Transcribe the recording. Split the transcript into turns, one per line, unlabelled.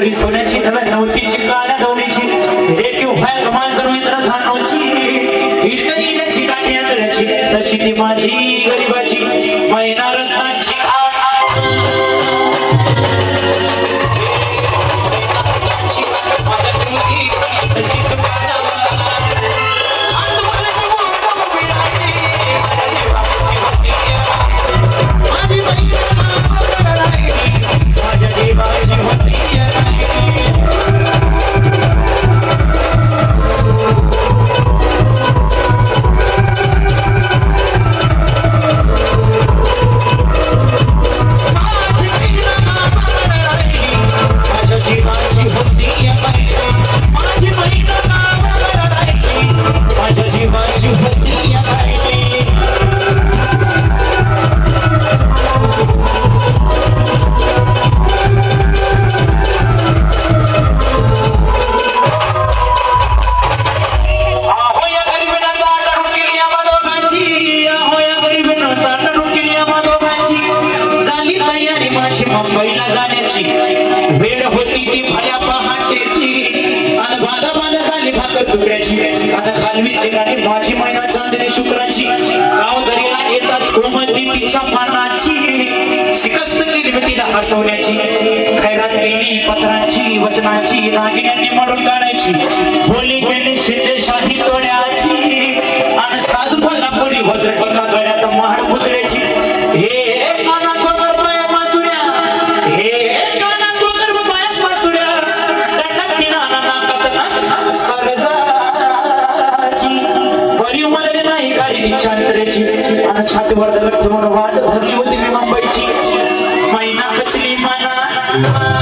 करी सोन्याची नव्या नवतीची काळ्या दौडीची देखील व्हाय कमाल सर्वेंद्र धानोची इतकी त्याची काठी अंतराची तशी ती माझी गरीबाची मैना रत्नाची मुंबईला जाण्याची वेळ होती ती भल्या पहाटेची आणि बाला झाली भाकर तुकड्याची आता खालवी ठिकाणी माझी मैना चांदणी शुक्राची गावदरीला येताच कोमलती तिच्या मानाची शिकस्त केली तिला हसवण्याची खैरात केली पत्रांची वचनाची दागिन्यांनी मरून काढायची बोली केली शिंदेशाही तोड्याची आणि साज फला पडी वज्र पका गळ्यात महाड पुतळ्याची हे छातीवर दगड ठेवून वाट धरली होती मी मुंबईची मैना कचली मना